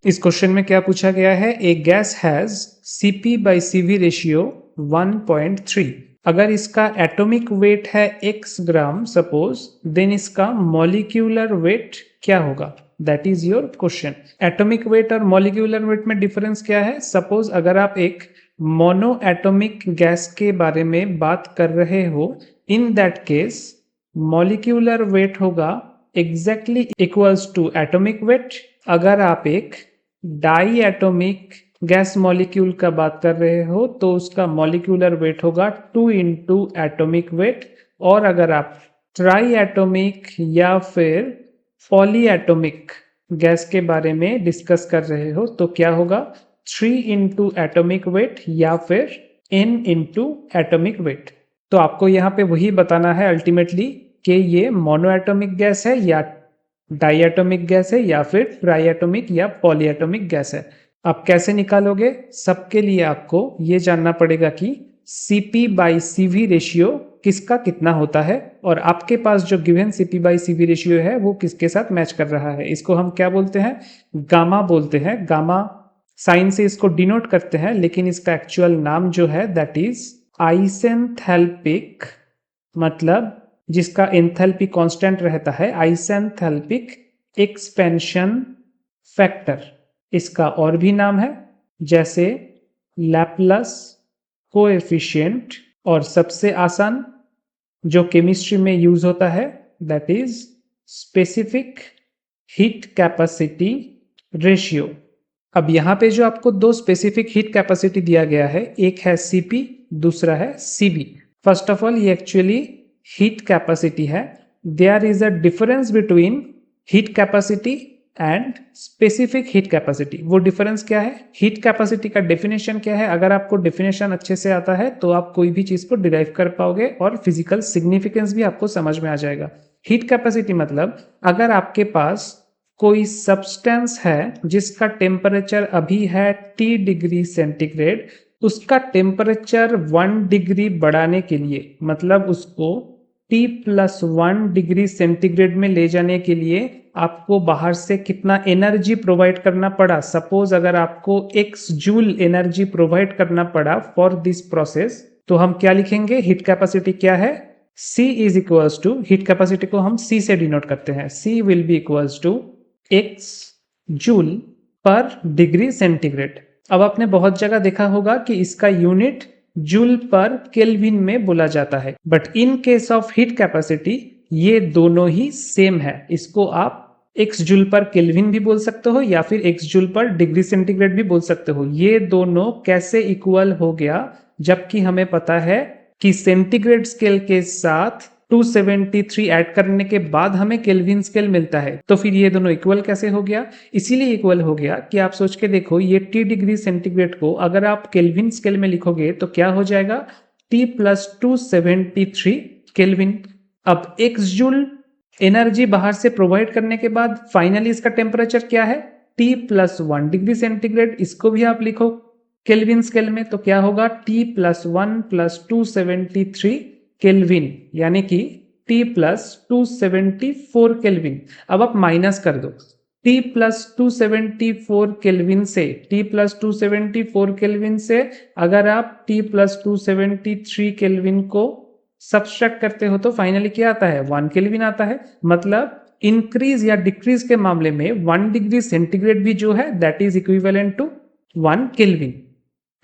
इस क्वेश्चन में क्या पूछा गया है, ए गैस हैज Cp/Cv रेशियो 1.3। अगर इसका एटॉमिक वेट है x ग्राम सपोज, देन इसका मॉलिक्यूलर वेट क्या होगा, that is your question. Atomic weight और मॉलिक्यूलर वेट में डिफरेंस क्या है। सपोज अगर आप एक मोनो एटॉमिक गैस के बारे में बात कर रहे हो, in that case molecular weight होगा exactly equals to atomic weight. अगर आप एक डाई एटॉमिक गैस मॉलिक्यूल का बात कर रहे हो तो उसका मॉलिक्यूलर वेट होगा 2 इंटू एटॉमिक वेट। और अगर आप ट्राई एटॉमिक या फिर पॉली एटॉमिक गैस के बारे में डिस्कस कर रहे हो तो क्या होगा, 3 इंटू एटॉमिक वेट या फिर n इंटू एटॉमिक वेट। तो आपको यहाँ पे वही बताना है अल्टीमेटली कि ये मोनो एटॉमिक गैस है या डाई एटॉमिक गैस है या फिर ट्राई एटॉमिक या पॉली एटॉमिक गैस है। आप कैसे निकालोगे, सबके लिए आपको ये जानना पड़ेगा कि Cp/Cv रेशियो किसका कितना होता है और आपके पास जो गिवन Cp/Cv रेशियो है वो किसके साथ मैच कर रहा है। इसको हम क्या बोलते हैं, गामा बोलते हैं। गामा साइन से इसको डिनोट करते हैं, लेकिन इसका एक्चुअल नाम जो है दैट इज आइसेंथैल्पिक, मतलब जिसका एंथैल्पी कांस्टेंट रहता है, आइसेंथैल्पिक एक्सपेंशन फैक्टर। इसका और भी नाम है जैसे लैप्लस कोएफिशिएंट, और सबसे आसान जो केमिस्ट्री में यूज होता है that is specific heat capacity ratio. अब यहाँ पे जो आपको दो स्पेसिफिक हीट कैपेसिटी दिया गया है, एक है Cp, दूसरा है Cv। फर्स्ट ऑफ ऑल ये एक्चुअली हीट कैपेसिटी है। There is a difference between heat capacity and specific heat capacity. वो डिफरेंस क्या है, हीट कैपेसिटी का डेफिनेशन क्या है। अगर आपको डेफिनेशन अच्छे से आता है तो आप कोई भी चीज को डिराइव कर पाओगे और फिजिकल सिग्निफिकेंस भी आपको समझ में आ जाएगा। हीट कैपेसिटी मतलब अगर आपके पास कोई सब्सटेंस है जिसका टेम्परेचर अभी है T डिग्री सेंटीग्रेड, उसका टेम्परेचर 1 डिग्री बढ़ाने के लिए, मतलब उसको T+1 डिग्री सेंटीग्रेड में ले जाने के लिए आपको बाहर से कितना एनर्जी प्रोवाइड करना पड़ा। सपोज अगर आपको x जूल एनर्जी प्रोवाइड करना पड़ा फॉर दिस प्रोसेस, तो हम क्या लिखेंगे, हीट कैपेसिटी क्या है, C is equals to, heat capacity को हम C से डिनोट करते हैं, C will be equals to x joule per degree centigrade. अब आपने बहुत जगह देखा होगा कि इसका यूनिट जूल पर केल्विन में बोला जाता है, but in case of heat capacity ये दोनों ही सेम है। इसको आप x जूल पर केल्विन भी बोल सकते हो या फिर x joule per degree centigrade भी बोल सकते हो। ये दोनों कैसे इक्वल हो गया, जबकि हमें पता है कि सेंटीग्रेड स्केल के साथ 273 ऐड करने के बाद हमें केल्विन स्केल मिलता है। तो फिर ये दोनों इक्वल कैसे हो गया, इसीलिए इक्वल हो गया कि आप सोच के देखो, ये T डिग्री सेंटीग्रेड को अगर आप केल्विन स्केल में लिखोगे तो क्या हो जाएगा, T+273 केल्विन। अब x जूल एनर्जी बाहर से प्रोवाइड करने के बाद फाइनली इसका टेम्परेचर क्या है, T+1 डिग्री सेंटीग्रेड। इसको भी आप लिखो केल्विन स्केल में तो क्या होगा, T+1+273 केल्विन, यानी कि T+274 केल्विन। अब आप माइनस कर दो, T+274 केल्विन से, T+274 केल्विन से अगर आप T+273 केल्विन को सब्सट्रैक्ट करते हो तो फाइनली क्या आता है, 1 केल्विन आता है। मतलब इंक्रीज या डिक्रीज के मामले में 1 डिग्री सेंटीग्रेड भी जो है that is equivalent to 1 kelvin.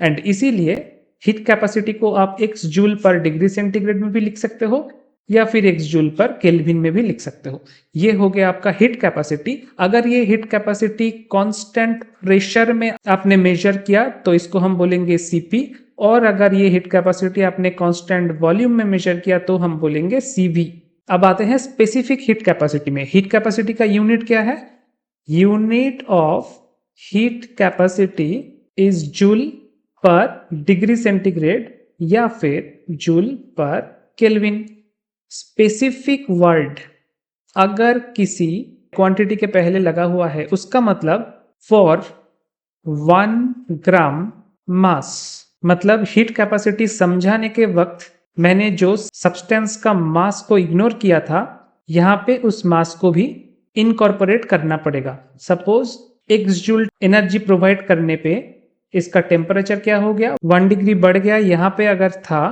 And इसीलिए हीट कैपेसिटी को आप x joule per degree centigrade में भी लिख सकते हो या फिर x जूल पर केल्विन में भी लिख सकते हो। ये हो गया आपका हीट कैपेसिटी। अगर ये हीट कैपेसिटी कांस्टेंट प्रेशर में आपने मेजर किया तो इसको हम बोलेंगे Cp, और अगर ये हीट कैपेसिटी आपने कांस्टेंट वॉल्यूम में मेजर किया तो हम बोलेंगे Cv। अब आते हैं स्पेसिफिक हीट कैपेसिटी में। हीट कैपेसिटी का यूनिट क्या है, unit of heat capacity is joule per degree centigrade या फिर जूल पर केल्विन। स्पेसिफिक वर्ड अगर किसी क्वांटिटी के पहले लगा हुआ है उसका मतलब फॉर 1 ग्राम मास, मतलब हीट कैपेसिटी समझाने के वक्त मैंने जो सब्सटेंस का मास को इग्नोर किया था, यहां पे उस मास को भी इनकॉर्पोरेट करना पड़ेगा। Suppose x joule energy provide करने पे इसका टेम्परेचर क्या हो गया, 1 डिग्री बढ़ गया। यहाँ पे अगर था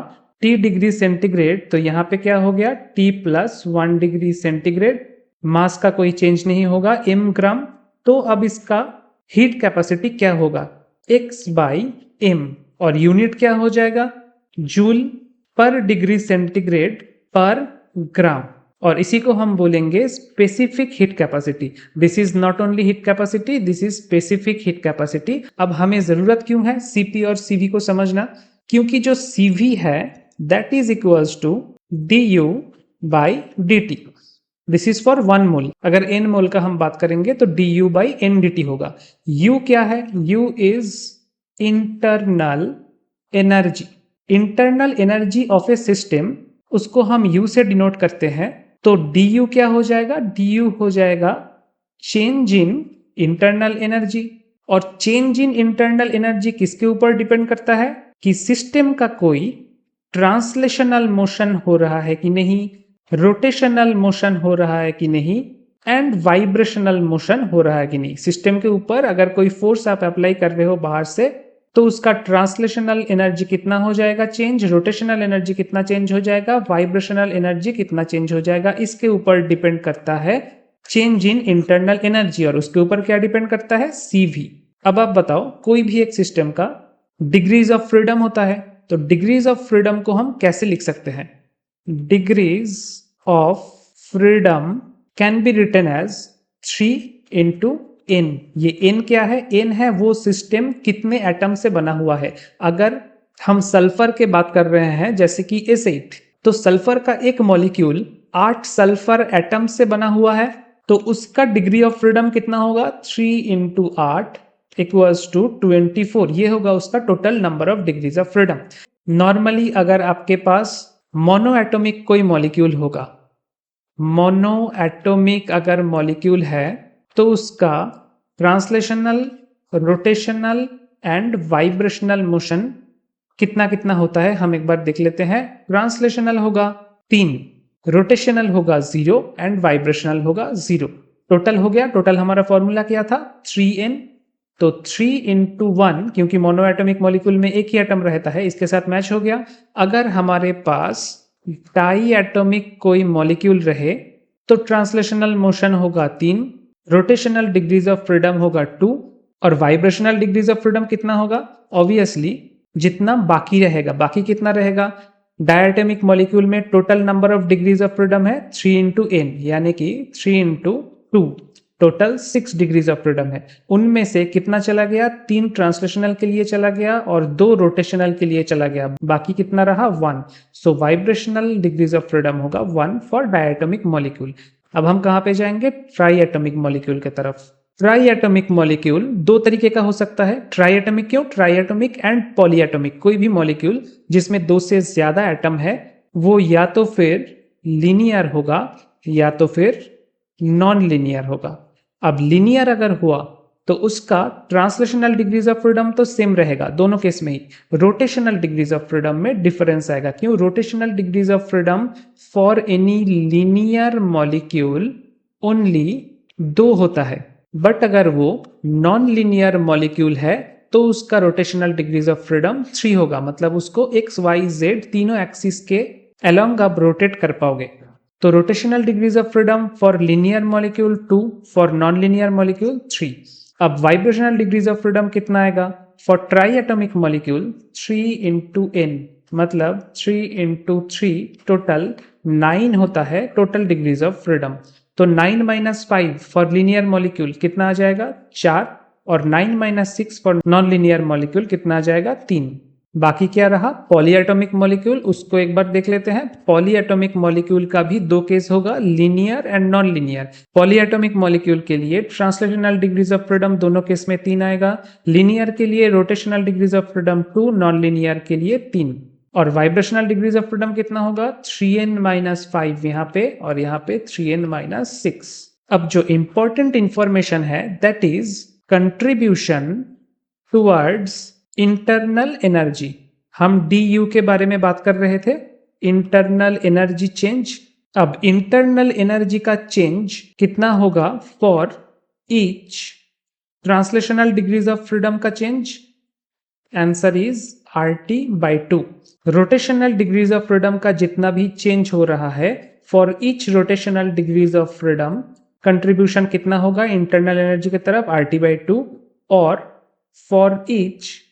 T डिग्री सेंटीग्रेड तो यहाँ पे क्या हो गया, T प्लस 1 डिग्री सेंटीग्रेड। मास का कोई चेंज नहीं होगा, m ग्राम। तो अब इसका हीट कैपेसिटी क्या होगा, x बाई m, और यूनिट क्या हो जाएगा, जूल पर डिग्री सेंटीग्रेड पर ग्राम। और इसी को हम बोलेंगे specific heat capacity. This is not only heat capacity, this is specific heat capacity. अब हमें जरूरत क्यों है सीपी और सीवी को समझना, क्योंकि जो सीवी है that is equals to D U by D T. This is for 1 mole. अगर n मोल का हम बात करेंगे तो D U by N D T होगा। u क्या है, u is internal energy. Internal energy of a system, उसको हम u से डिनोट करते हैं। तो du क्या हो जाएगा, du हो जाएगा चेंज इन इंटरनल एनर्जी। और चेंज इन इंटरनल एनर्जी किसके ऊपर डिपेंड करता है, कि सिस्टम का कोई ट्रांसलेशनल मोशन हो रहा है कि नहीं, रोटेशनल मोशन हो रहा है कि नहीं, एंड वाइब्रेशनल मोशन हो रहा है कि नहीं। सिस्टम के ऊपर अगर कोई फोर्स आप अप्लाई कर रहे हो बाहर से, तो उसका ट्रांसलेशनल एनर्जी कितना हो जाएगा चेंज, रोटेशनल एनर्जी कितना चेंज हो जाएगा, वाइब्रेशनल एनर्जी कितना चेंज हो जाएगा। इसके ऊपर डिपेंड करता है चेंज इन इंटरनल एनर्जी, और उसके ऊपर क्या डिपेंड करता है, सीवी। अब आप बताओ, कोई भी एक सिस्टम का डिग्रीज ऑफ फ्रीडम होता है, तो डिग्रीज ऑफ फ्रीडम को हम कैसे लिख सकते हैं, degrees of freedom can be written as 3 into n। ये n क्या है, n है वो सिस्टम कितने एटम से बना हुआ है। अगर हम सल्फर के बात कर रहे हैं जैसे कि S8, तो सल्फर का एक मॉलिक्यूल 8 सल्फर एटम से बना हुआ है, तो उसका डिग्री ऑफ फ्रीडम कितना होगा, 3 इंटू 8 इक्वल्स टू 24। ये होगा उसका total number of degrees of freedom. Normally अगर आपके पास मोनो एटोमिक कोई मॉलिक्यूल होगा, मोनो एटोमिक अगर मॉलिक्यूल है, तो उसका translational, rotational and vibrational motion कितना कितना होता है, हम एक बार देख लेते हैं। ट्रांसलेशनल होगा 3, रोटेशनल होगा 0 एंड वाइब्रेशनल होगा 0। टोटल हो गया, टोटल हमारा फॉर्मूला क्या था, 3n। तो 3 इंटू 1, क्योंकि मोनो एटोमिक मॉलिक्यूल में एक ही एटम रहता है, इसके साथ मैच हो गया। अगर हमारे पास डाई एटोमिक कोई मॉलिक्यूल रहे तो ट्रांसलेशनल मोशन होगा 3, रोटेशनल डिग्रीज ऑफ फ्रीडम होगा 2, और वाइब्रेशनल डिग्रीज ऑफ फ्रीडम कितना होगा, ऑब्वियसली जितना बाकी रहेगा। बाकी कितना रहेगा, डायटोमिक मॉलिक्यूल में total number of degrees of freedom है 3 इंटू n, यानी कि 3 into 2, total 6 degrees of freedom है। उनमें से कितना चला गया, 3 ट्रांसलेशनल के लिए चला गया और 2 रोटेशनल के लिए चला गया, बाकी कितना रहा 1। सो वाइब्रेशनल डिग्रीज ऑफ फ्रीडम होगा 1 फॉर डायटोमिक मॉलिक्यूल। अब हम कहाँ पे जाएंगे, ट्राई एटोमिक मॉलिक्यूल के तरफ। ट्राई एटोमिक मॉलिक्यूल दो तरीके का हो सकता है। ट्राई एटोमिक क्यों, try atomic and poly atomic. कोई भी मॉलिक्यूल जिसमें 2 से ज्यादा एटम है, वो या तो फिर लीनियर होगा या तो फिर नॉन लीनियर होगा। अब लीनियर अगर हुआ तो उसका ट्रांसलेशनल डिग्रीज ऑफ फ्रीडम तो सेम रहेगा दोनों केस में ही। रोटेशनल डिग्रीज ऑफ फ्रीडम में डिफरेंस आएगा। क्यों, rotational degrees of freedom for any linear molecule only 2 होता है, बट अगर वो नॉन लीनियर मॉलिक्यूल है तो उसका रोटेशनल डिग्रीज ऑफ फ्रीडम 3 होगा। मतलब उसको एक्स वाई जेड तीनों एक्सिस के अलोंग आप रोटेट कर पाओगे। तो rotational degrees of freedom for linear molecule 2, for non linear molecule 3। अब वाइब्रेशनल डिग्रीज ऑफ फ्रीडम कितना आएगा, for try atomic molecule 3 into n, मतलब 3 इंटू 3 टोटल 9 होता है टोटल डिग्रीज ऑफ फ्रीडम। तो 9 माइनस 5 फॉर लीनियर मॉलिक्यूल कितना आ जाएगा 4, और 9 minus 6 for non linear molecule कितना आ जाएगा 3। बाकी क्या रहा, पॉलीएटॉमिक मॉलिक्यूल, उसको एक बार देख लेते हैं। पॉलीएटॉमिक मॉलिक्यूल का भी 2 केस होगा, linear and non linear. Polyatomic molecule के लिए ट्रांसलेशनल डिग्रीज ऑफ फ्रीडम दोनों केस में 3 आएगा, लीनियर के लिए rotational degrees of freedom 2, non linear के लिए 3। और वाइब्रेशनल डिग्रीज ऑफ फ्रीडम कितना होगा 3n माइनस 5 यहाँ पे, और यहाँ पे 3n माइनस 6। अब जो इंपॉर्टेंट इंफॉर्मेशन है that is contribution towards internal energy. हम du के बारे में बात कर रहे थे, इंटरनल एनर्जी चेंज। अब इंटरनल एनर्जी का चेंज कितना होगा for each translational degrees of freedom का change, answer is RT/2। Rotational degrees of freedom का जितना भी चेंज हो रहा है, for each rotational degrees of freedom contribution कितना होगा इंटरनल एनर्जी की तरफ, RT/2। और for each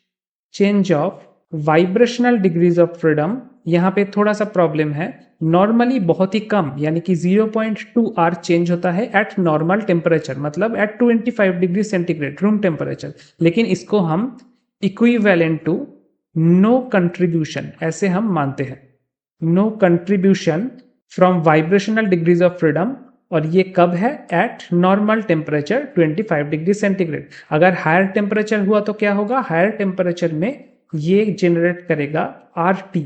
change of vibrational degrees of freedom, यहाँ पे थोड़ा सा प्रॉब्लम है, नॉर्मली बहुत ही कम यानी कि 0.2 R चेंज होता है एट नॉर्मल टेम्परेचर, मतलब at 25 degree centigrade room temperature, लेकिन इसको हम इक्विवेलेंट टू नो कंट्रीब्यूशन ऐसे हम मानते हैं, no contribution from vibrational degrees of freedom. और ये कब है, at normal temperature 25 degree centigrade. अगर हायर टेम्परेचर हुआ तो क्या होगा, हायर टेम्परेचर में ये जनरेट करेगा RT,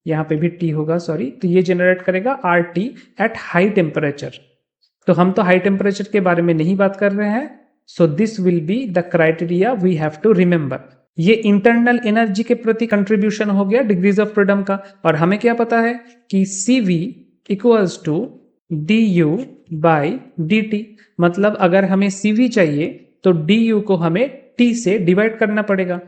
यहाँ पे भी T होगा सॉरी, तो ये जनरेट करेगा RT एट हाई टेम्परेचर। तो हम तो हाई टेम्परेचर के बारे में नहीं बात कर रहे हैं, so this will be the criteria we have to remember. ये इंटरनल एनर्जी के प्रति कंट्रीब्यूशन हो गया डिग्रीज ऑफ फ्रीडम का, और हमें क्या पता है कि CV इक्वल्स टू DU/dt, मतलब अगर हमें CV चाहिए तो DU को हमें T से डिवाइड करना पड़ेगा।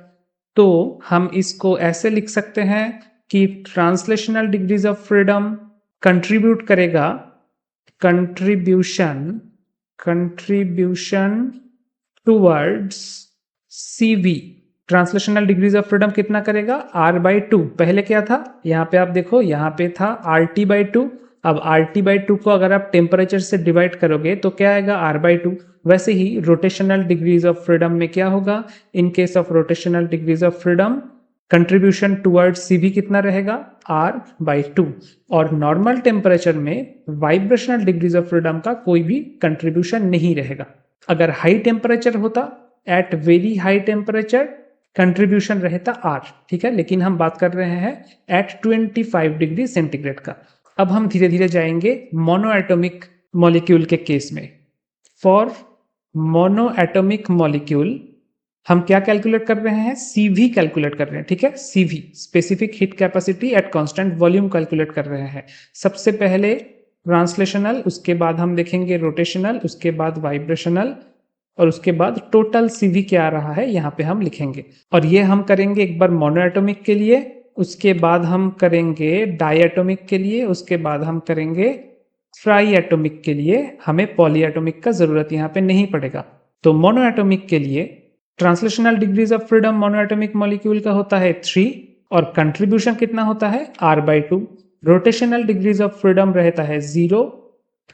तो हम इसको ऐसे लिख सकते हैं कि translational degrees of freedom contribute करेगा, contribution towards CV। Translational degrees of freedom कितना करेगा, R/2। पहले क्या था, यहाँ पे आप देखो, यहाँ पे था RT/2। अब RT/2 को अगर आप टेम्परेचर से डिवाइड करोगे तो क्या आएगा, R/2। वैसे ही रोटेशनल डिग्रीज ऑफ फ्रीडम में क्या होगा, in case of rotational degrees of freedom contribution towards CV कितना रहेगा, R/2। और नॉर्मल टेम्परेचर में वाइब्रेशनल डिग्रीज ऑफ फ्रीडम का कोई भी कंट्रीब्यूशन नहीं रहेगा। अगर हाई टेम्परेचर होता, at very high temperature contribution रहता R, ठीक है, लेकिन हम बात कर रहे हैं एट 25 डिग्री सेंटीग्रेड का। अब हम धीरे धीरे जाएंगे मोनोएटॉमिक मॉलिक्यूल के केस में। फॉर मोनोएटॉमिक मॉलिक्यूल हम क्या कैलकुलेट कर रहे हैं, CV कैलकुलेट कर रहे हैं, ठीक है, CV specific heat capacity at constant volume calculate कर रहे हैं। सबसे पहले ट्रांसलेशनल, उसके बाद हम देखेंगे रोटेशनल, उसके बाद वाइब्रेशनल, और उसके बाद टोटल CV क्या आ रहा है यहाँ पे हम लिखेंगे। और ये हम करेंगे एक बार मोनोएटॉमिक के लिए, उसके बाद हम करेंगे डाईएटॉमिक के लिए, उसके बाद हम करेंगे ट्राईएटॉमिक के लिए। हमें पॉलीएटॉमिक का जरूरत यहाँ पे नहीं पड़ेगा। तो मोनोएटॉमिक के लिए translational degrees of freedom monoatomic molecule का होता है 3, और कंट्रीब्यूशन कितना होता है, R/2। Rotational degrees of freedom रहता है 0,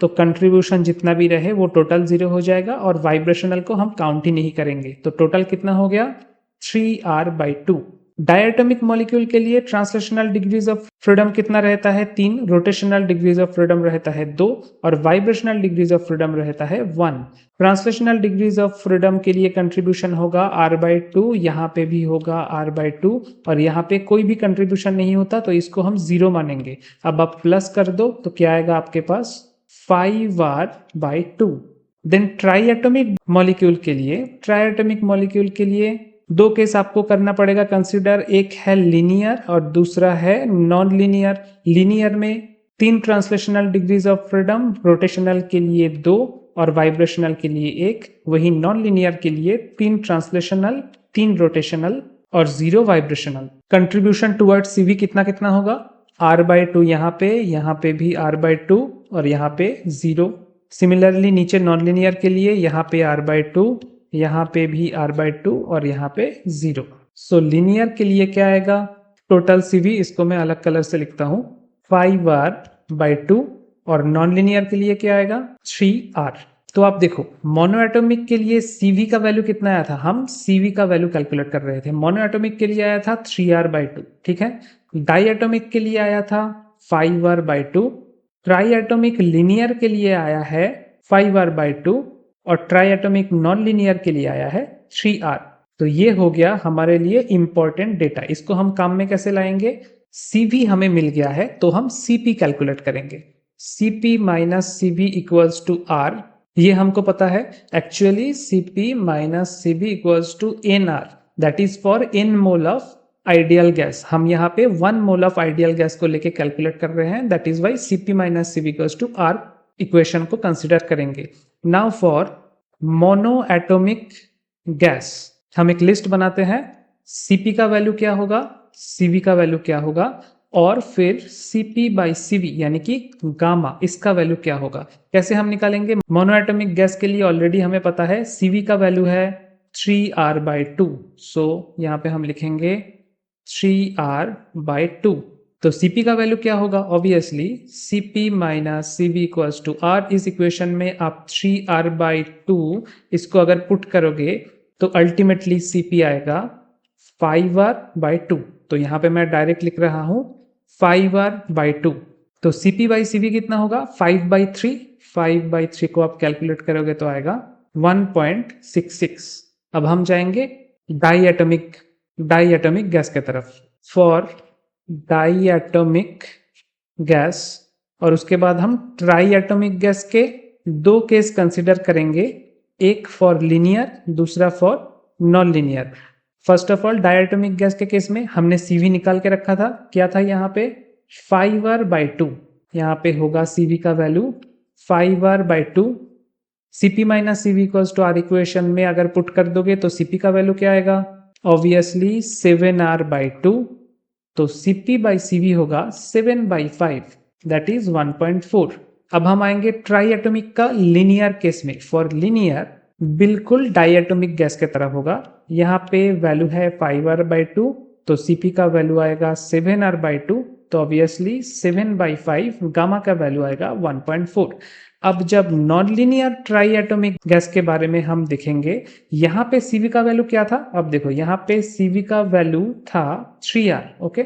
तो कंट्रीब्यूशन जितना भी रहे वो टोटल 0 हो जाएगा, और वाइब्रेशनल को हम काउंट ही नहीं करेंगे। तो टोटल कितना हो गया, 3R/2। डायटोमिक मॉलिक्यूल के लिए ट्रांसलेशनल डिग्रीज ऑफ फ्रीडम कितना रहता है, 3, रोटेशनल डिग्रीज ऑफ फ्रीडम रहता है 2, और वाइब्रेशनल डिग्रीज ऑफ फ्रीडम रहता है 1। ट्रांसलेशनल डिग्रीज ऑफ फ्रीडम के लिए कंट्रीब्यूशन होगा R/2, यहाँ पे भी होगा R/2, और यहाँ पे कोई भी कंट्रीब्यूशन नहीं होता तो इसको हम 0 मानेंगे। अब आप प्लस कर दो तो क्या आएगा आपके पास, 5R/2। देन ट्राईएटॉमिक मॉलिक्यूल के लिए दो केस आपको करना पड़ेगा कंसीडर, एक है लीनियर और दूसरा है नॉन लीनियर। लीनियर में 3 translational degrees of freedom, rotational के लिए 2 और वाइब्रेशनल के लिए 1। वही नॉन लीनियर के लिए 3 ट्रांसलेशनल, 3 रोटेशनल और 0 वाइब्रेशनल। कंट्रीब्यूशन टुवर्ड्स CV कितना कितना होगा, R/2 यहाँ पे भी R/2 और यहाँ पे 0। सिमिलरली नीचे नॉन लीनियर के लिए यहाँ पे R/2, यहाँ पे भी R/2 और यहाँ पे 0। सो लीनियर के लिए क्या आएगा, टोटल CV, इसको मैं अलग कलर से लिखता हूँ, 5R/2, और नॉन लीनियर के लिए क्या आएगा, 3R। तो आप देखो मोनोएटॉमिक के लिए CV का वैल्यू कितना आया था, हम CV का वैल्यू कैलकुलेट कर रहे थे। मोनोएटॉमिक के लिए आया था 3R/2, ठीक है। डाईएटॉमिक के लिए आया था 5R/2, ट्राईएटॉमिक लीनियर के लिए आया है 5R/2, और ट्राईएटॉमिक नॉन लीनियर के लिए आया है 3R। तो ये हो गया हमारे लिए इंपॉर्टेंट डेटा। इसको हम काम में कैसे लाएंगे, CV हमें मिल गया है तो हम CP कैलकुलेट करेंगे। CP minus CV equals to R, ये हमको पता है। Actually CP minus CV equals to NR, that is for N mole of ideal gas. हम यहाँ पे 1 मोल ऑफ आइडियल गैस को लेके कैलकुलेट कर रहे हैं, that is why CP minus CV equals to R equation को कंसिडर करेंगे। Now for monoatomic gas. हम एक लिस्ट बनाते हैं, Cp का वैल्यू क्या होगा, Cv का वैल्यू क्या होगा और फिर Cp बाई Cv यानी कि गामा, इसका वैल्यू क्या होगा। कैसे हम निकालेंगे, मोनोएटॉमिक गैस के लिए ऑलरेडी हमें पता है Cv का वैल्यू है 3R/2, सो यहाँ पे हम लिखेंगे 3R/2। तो Cp का वैल्यू क्या होगा, obviously Cp minus Cv equals to R। इस इक्वेशन में आप 3R/2 इसको अगर पुट करोगे तो अल्टीमेटली Cp आएगा 5R/2। तो यहाँ पे मैं डायरेक्ट लिख रहा हूँ 5R/2। तो Cp बाई Cv कितना होगा, 5/3। 5/3 को आप कैलकुलेट करोगे तो आएगा 1.66। अब हम जाएंगे डाई एटॉमिक गैस की तरफ। फॉर डाई एटॉमिक गैस, और उसके बाद हम ट्राई एटॉमिक गैस के दो केस कंसिडर करेंगे, एक फॉर लीनियर, दूसरा for non linear. First of all diatomic gas के केस में हमने Cv निकाल के रखा था, क्या था यहाँ पे 5R/2। यहाँ पे होगा Cv का value 5R/2। Cp minus Cv equals to R equation में अगर पुट कर दोगे तो Cp का वैल्यू क्या आएगा, ऑब्वियसली 7R/2। तो Cp बाई Cv होगा 7/5, दैट इज 1.4। अब हम आएंगे ट्राई एटॉमिक का लीनियर केस में। फॉर लीनियर बिल्कुल डाइएटॉमिक गैस की तरह होगा, यहाँ पे वैल्यू है 5R/2, तो Cp का वैल्यू आएगा 7R/2, तो ऑब्वियसली 7/5 गामा का वैल्यू आएगा 1.4। अब जब non linear try atomic gas के बारे में हम देखेंगे, यहाँ पे Cv का वैल्यू क्या था, अब देखो यहाँ पे Cv का वैल्यू था 3R। ओके,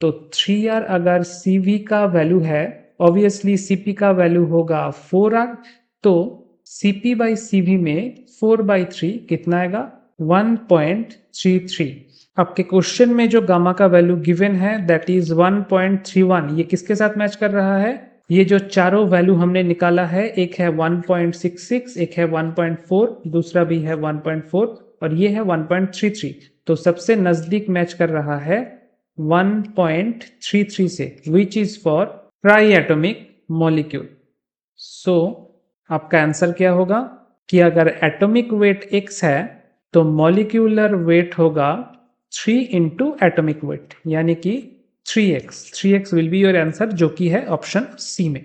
तो 3R अगर Cv का वैल्यू है, ऑब्वियसली Cp का वैल्यू होगा 4R। तो Cp बाई Cv में 4/3 कितना आएगा, 1.33। आपके क्वेश्चन में जो गामा का वैल्यू गिवन है दैट इज 1.31, ये किसके साथ मैच कर रहा है, ये जो चारों वैल्यू हमने निकाला है, एक है 1.66, एक है 1.4, दूसरा भी है 1.4 और ये है 1.33। तो सबसे नजदीक मैच कर रहा है 1.33 से, which is for triatomic molecule. So आपका आंसर क्या होगा कि अगर एटॉमिक वेट x है तो मॉलिक्यूलर वेट होगा 3 इंटू एटॉमिक वेट, यानी कि 3x। 3x will be your answer, जो कि है ऑप्शन सी में।